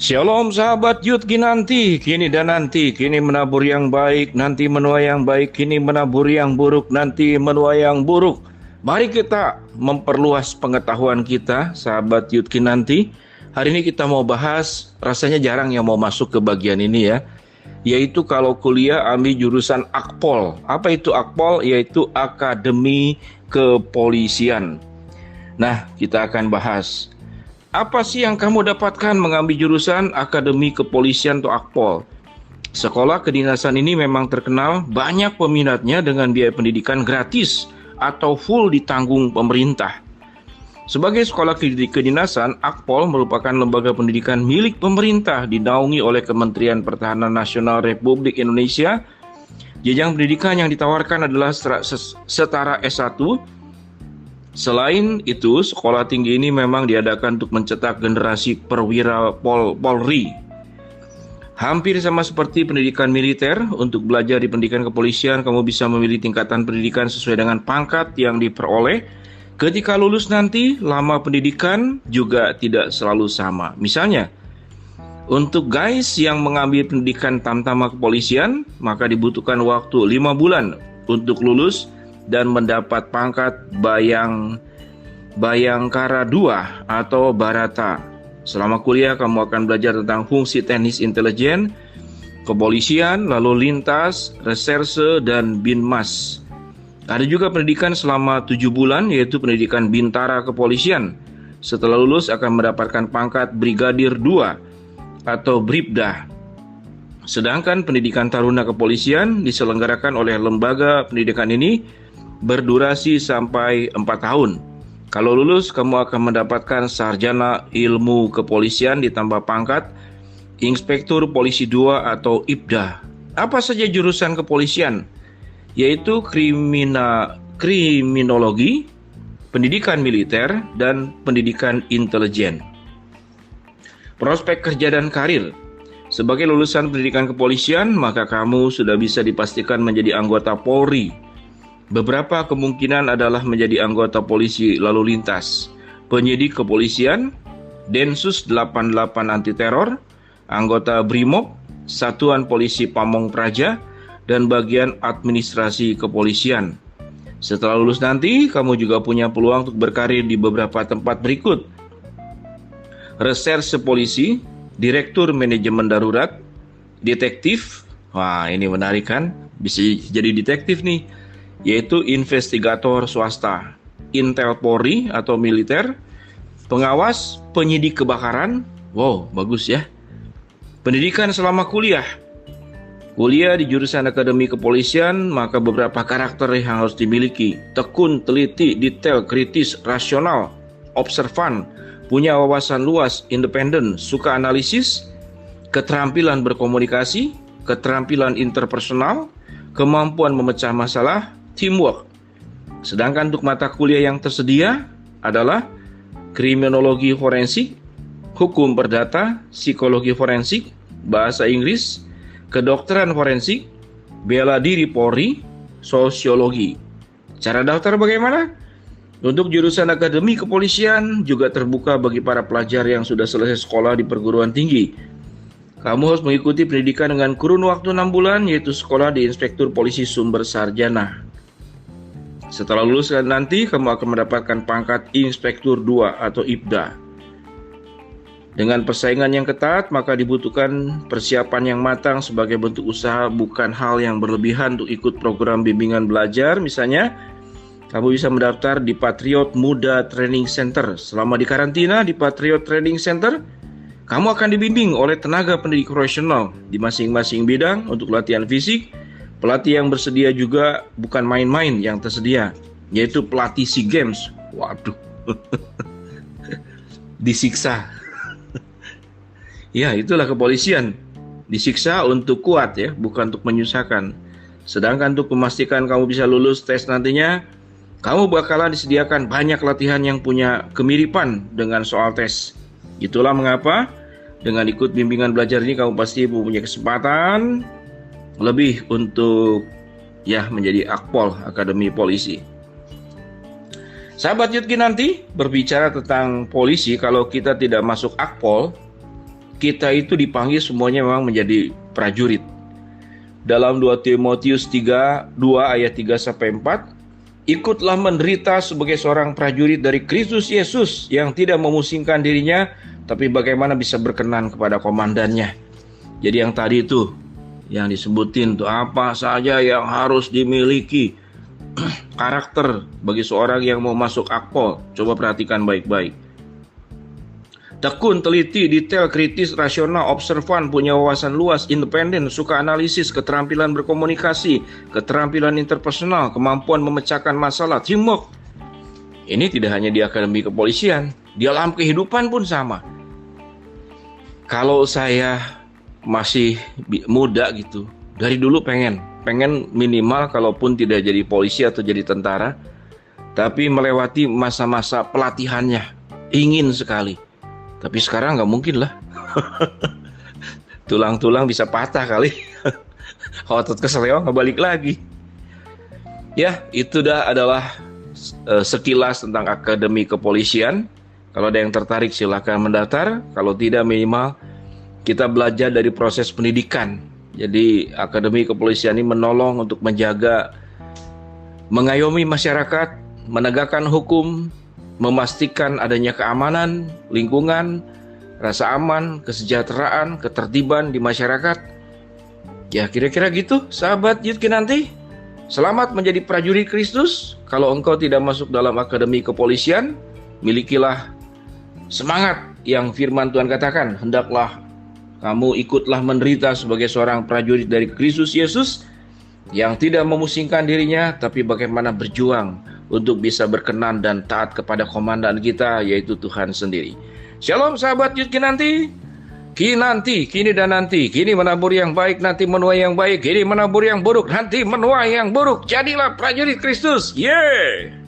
Shalom sahabat Yud Kinanti, kini dan nanti, kini menabur yang baik, nanti menuai yang baik, kini menabur yang buruk, nanti menuai yang buruk. Mari kita memperluas pengetahuan kita, sahabat Yud Kinanti. Hari ini kita mau bahas, rasanya jarang yang mau masuk ke bagian ini ya, yaitu kalau kuliah ambil jurusan Akpol. Apa itu Akpol? Yaitu Akademi Kepolisian. Nah, kita akan bahas. Apa sih yang kamu dapatkan mengambil jurusan Akademi Kepolisian atau Akpol? Sekolah kedinasan ini memang terkenal banyak peminatnya dengan biaya pendidikan gratis atau full ditanggung pemerintah. Sebagai sekolah kedinasan, Akpol merupakan lembaga pendidikan milik pemerintah dinaungi oleh Kementerian Pertahanan Nasional Republik Indonesia. Jenjang pendidikan yang ditawarkan adalah setara S1. Selain itu, sekolah tinggi ini memang diadakan untuk mencetak generasi perwira Polri. Hampir sama seperti pendidikan militer, untuk belajar di pendidikan kepolisian, kamu bisa memilih tingkatan pendidikan sesuai dengan pangkat yang diperoleh. Ketika lulus nanti, lama pendidikan juga tidak selalu sama. Misalnya, untuk guys yang mengambil pendidikan tamtama kepolisian, maka dibutuhkan waktu 5 bulan untuk lulus dan mendapat pangkat Bayangkara 2 atau Barata. Selama kuliah kamu akan belajar tentang fungsi teknis intelijen, kepolisian, lalu lintas, reserse, dan binmas. Ada juga pendidikan selama 7 bulan yaitu pendidikan bintara kepolisian. Setelah lulus akan mendapatkan pangkat Brigadir 2 atau Bribda. Sedangkan pendidikan taruna kepolisian diselenggarakan oleh lembaga pendidikan ini berdurasi sampai 4 tahun. Kalau lulus, kamu akan mendapatkan sarjana ilmu kepolisian ditambah pangkat Inspektur Polisi 2 atau IPDA. Apa saja jurusan kepolisian? Yaitu kriminologi, pendidikan militer, dan pendidikan intelijen. Prospek kerja dan karir. Sebagai lulusan pendidikan kepolisian, maka kamu sudah bisa dipastikan menjadi anggota Polri. Beberapa kemungkinan adalah menjadi anggota polisi lalu lintas, penyidik kepolisian, Densus 88 anti teror, anggota BRIMOB, Satuan Polisi Pamong Praja, dan bagian administrasi kepolisian. Setelah lulus nanti, kamu juga punya peluang untuk berkarir di beberapa tempat berikut. Reserse polisi, direktur manajemen darurat, detektif, wah ini menarik kan, bisa jadi detektif nih, yaitu investigator swasta, Intel Polri atau militer, pengawas, penyidik kebakaran, wow bagus ya. Pendidikan selama kuliah di jurusan Akademi Kepolisian, maka beberapa karakter yang harus dimiliki: tekun, teliti, detail, kritis, rasional, observan, punya wawasan luas, independen, suka analisis, keterampilan berkomunikasi, keterampilan interpersonal, kemampuan memecah masalah, teamwork. Sedangkan untuk mata kuliah yang tersedia adalah kriminologi forensik, hukum perdata, psikologi forensik, bahasa Inggris, kedokteran forensik, bela diri Polri, sosiologi. Cara daftar bagaimana? Untuk jurusan Akademi Kepolisian juga terbuka bagi para pelajar yang sudah selesai sekolah di perguruan tinggi. Kamu harus mengikuti pendidikan dengan kurun waktu 6 bulan, yaitu sekolah di Inspektur Polisi Sumber Sarjana. Setelah lulus nanti, kamu akan mendapatkan pangkat Inspektur 2 atau IPDA. Dengan persaingan yang ketat, maka dibutuhkan persiapan yang matang sebagai bentuk usaha, bukan hal yang berlebihan untuk ikut program bimbingan belajar. Misalnya, kamu bisa mendaftar di Patriot Muda Training Center. Selama di karantina di Patriot Training Center, kamu akan dibimbing oleh tenaga pendidik profesional di masing-masing bidang untuk latihan fisik. Pelatih yang bersedia juga bukan main-main yang tersedia, yaitu pelatih SEA Games. Waduh, disiksa. Ya, itulah kepolisian. Disiksa untuk kuat ya, bukan untuk menyusahkan. Sedangkan untuk memastikan kamu bisa lulus tes nantinya, kamu bakalan disediakan banyak latihan yang punya kemiripan dengan soal tes. Itulah mengapa dengan ikut bimbingan belajar ini kamu pasti punya kesempatan lebih untuk ya menjadi Akpol, Akademi Polisi. Sahabat Yud Kinanti, berbicara tentang polisi, kalau kita tidak masuk Akpol, kita itu dipanggil semuanya memang menjadi prajurit. Dalam 2 Timotius 2 ayat 3 sampai 4, ikutlah menderita sebagai seorang prajurit dari Kristus Yesus yang tidak memusingkan dirinya, tapi bagaimana bisa berkenan kepada komandannya. Jadi yang tadi itu, yang disebutin tuh apa saja yang harus dimiliki karakter bagi seorang yang mau masuk Akpol. Coba perhatikan baik-baik. Tekun, teliti, detail, kritis, rasional, observan, punya wawasan luas, independen, suka analisis, keterampilan berkomunikasi, keterampilan interpersonal, kemampuan memecahkan masalah, teamwork. Ini tidak hanya di akademi kepolisian, di alam kehidupan pun sama. Kalau saya masih muda gitu, dari dulu pengen minimal kalaupun tidak jadi polisi atau jadi tentara, tapi melewati masa-masa pelatihannya, ingin sekali. Tapi sekarang nggak mungkin lah. Tulang-tulang bisa patah kali. Otot keseleo nggak balik lagi. Ya, itu adalah sekilas tentang akademi kepolisian. Kalau ada yang tertarik silakan mendaftar. Kalau tidak, minimal kita belajar dari proses pendidikan. Jadi akademi kepolisian ini menolong untuk menjaga, mengayomi masyarakat, menegakkan hukum, memastikan adanya keamanan, lingkungan, rasa aman, kesejahteraan, ketertiban di masyarakat. Ya kira-kira gitu, sahabat Youth Kinanti. Selamat menjadi prajurit Kristus. Kalau engkau tidak masuk dalam akademi kepolisian, milikilah semangat yang firman Tuhan katakan, hendaklah kamu ikutlah menderita sebagai seorang prajurit dari Kristus Yesus yang tidak memusingkan dirinya, tapi bagaimana berjuang untuk bisa berkenan dan taat kepada komandan kita, yaitu Tuhan sendiri. Shalom sahabat Youth Kinanti. Kinanti, kini dan nanti. Kini menabur yang baik, nanti menuai yang baik. Kini menabur yang buruk, nanti menuai yang buruk. Jadilah prajurit Kristus. Yeay!